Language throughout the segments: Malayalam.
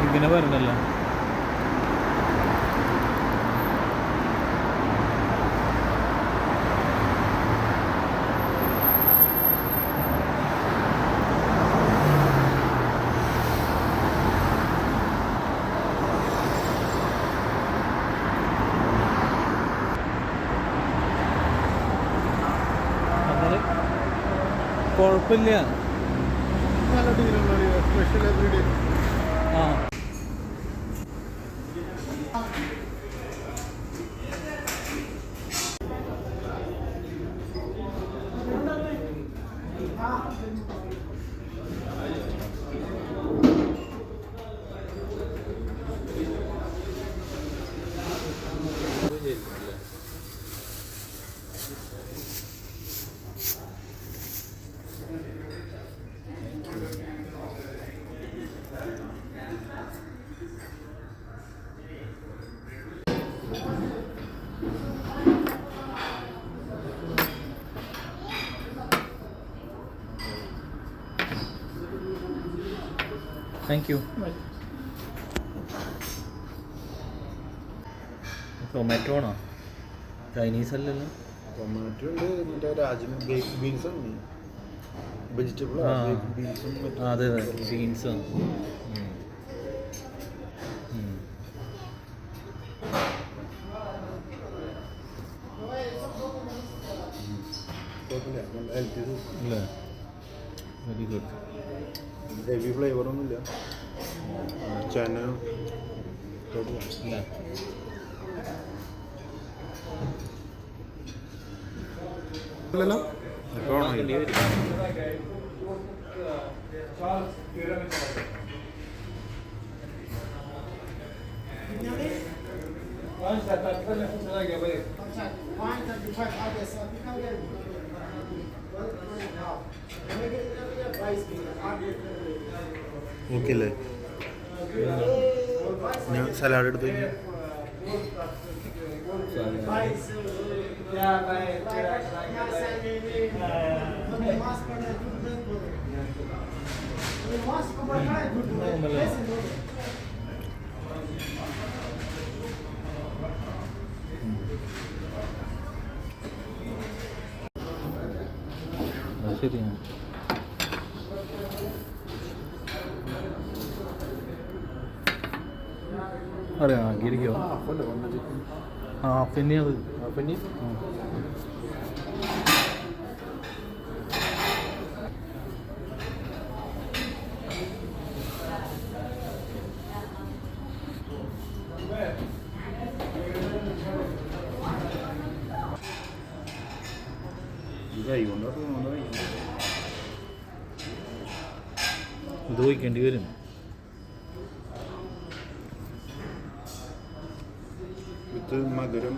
ഇങ്ങനെ വരണല്ലോ. കുഴപ്പമില്ല. ആ താങ്ക് യു. ടൊമാറ്റോ ആണോ? ചൈനീസ് അല്ലല്ലോ. ടൊമാറ്റോ ഉണ്ട്, മറ്റേ രാജ്യം ബേക്ക് ബീൻസ് ഉണ്ട്, വെജിറ്റബിൾ ബീൻസും. അതെ അതെ, ബീൻസ്. അല്ലേ, വെരി ഗുഡ്. ഹെവി ഫ്ലേവറൊന്നുമില്ല. ചന അല്ലേ. ഓക്കെ അല്ലേ? ഞാൻ സലാഡ് എടുത്തു. ശരിയാണ്. അറിയാം, ആക്കിയിരിക്കോ? ഹാഫ് തന്നെയാണ്. ഇത് വയ്ക്കേണ്ടി വരും. മധുരം.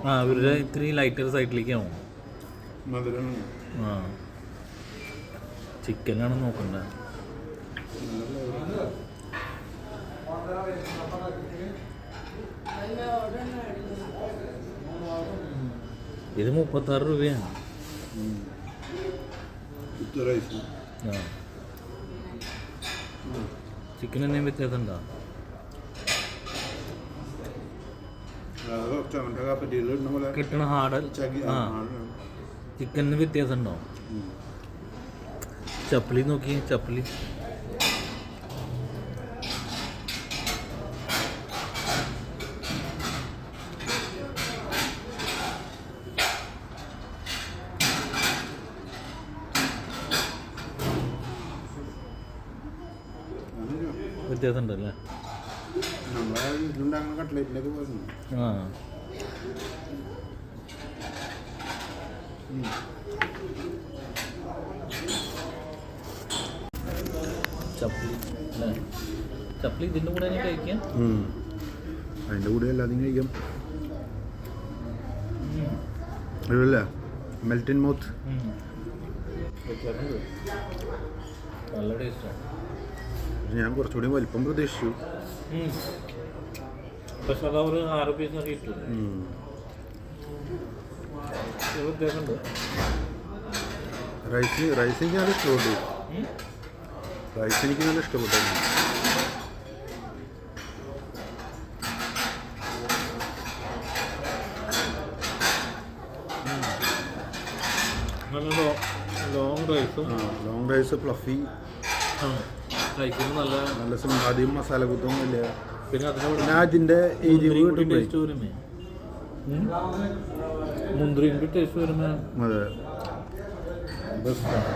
ആ, ഇവരുടെ ഇത്തിരി ലൈറ്റർ സൈഡിലേക്കാവും മധുരം. ആ, ചിക്കനാണ് നോക്കണ്ടേ. ഇത് 36 രൂപയാണ്. ആ, ചിക്കൻ എന്തെങ്കിലും വ്യത്യാസം ഉണ്ടോ? കിട്ടണ ഹാർഡ്. ആ, ചിക്കനിന് വ്യത്യാസം ഉണ്ടോ? ചപ്പലി നോക്കി, ചപ്പലി വ്യത്യാസം ഉണ്ടല്ലേ. ആ, ചപ്പലി അല്ലേ? ചപ്പലി ഇതിൻ്റെ കൂടെ തന്നെ കഴിക്കാം. അതിൻ്റെ കൂടെ എല്ലാതും കഴിക്കാം. അല്ല, മെൽറ്റ് ഇൻ മൗത്ത്. നല്ല ടേസ്റ്റാണ്. ഞാൻ കുറച്ചുകൂടി വലിപ്പം പ്രതീക്ഷിച്ചു. പക്ഷെ അത് ഒരു 6 പീസൊക്കെ ഇട്ടു. വ്യത്യാസമുണ്ട്. റൈസ് എനിക്ക് നല്ല ഇഷ്ടപ്പെട്ടു. റൈസും ലോങ് റൈസ് ഫ്ലഫി കഴിക്കുമ്പോൾ നല്ല നല്ല ആദ്യം മസാല കുത്തൊന്നും ഇല്ല. പിന്നെ പിന്നെ അതിൻ്റെ എരിവ് ടേസ്റ്റ് വരുമേ മുന്തിരിൻ്റെ ടേസ്റ്റ് വരുമേ അതെ. ബെസ്റ്റാണ്.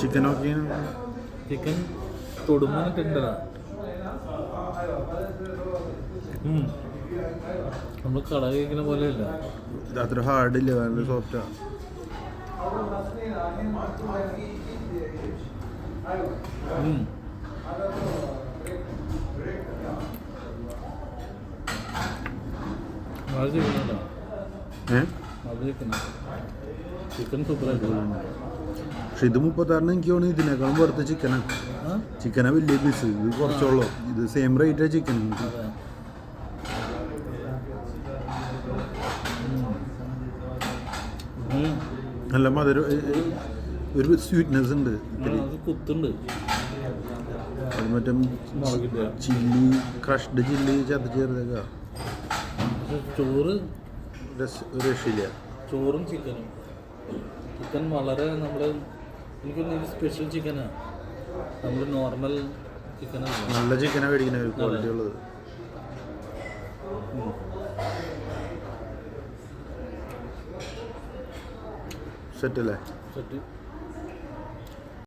ചിക്കനൊക്കെ ചിക്കൻ തൊടുമ്പോൾ ടെൻഡറാണ്. നമ്മൾ കട കഴിക്കുന്ന പോലെയല്ല, അത്ര ഹാർഡില്ല, നല്ല സോഫ്റ്റാണ്. ചിക്കൻ സൂപ്പറായിട്ട്. പക്ഷെ ഇത് 36 എനിക്ക് തോന്നുന്നു ഇതിനേക്കാളും വെറുതെ ചിക്കനാണ്. ചിക്കനാ വലിയ പീസ്, ഇത് കുറച്ചുള്ളൂ. ഇത് സെയിം റേറ്റാണ് ചിക്കൻ. നല്ല മധുരം, ഒരു സ്വീറ്റ്നെസ് ഉണ്ട്. കുത്തുണ്ട്. അത് മറ്റേ ചില്ലി, ക്രഷ്ഡ് ചില്ലി ചേർത്തേക്ക. ചോറ് രക്ഷയില്ല. ചോറും ചിക്കനും. ചിക്കൻ വളരെ എനിക്കൊന്നും സ്പെഷ്യൽ ചിക്കനാണ്. നമ്മൾ നോർമൽ ചിക്കനാണ്. നല്ല ചിക്കനാണ് മേടിക്കുന്ന ഒരു ക്വാളിറ്റി ഉള്ളത്. സെറ്റല്ലേ? സെറ്റ്.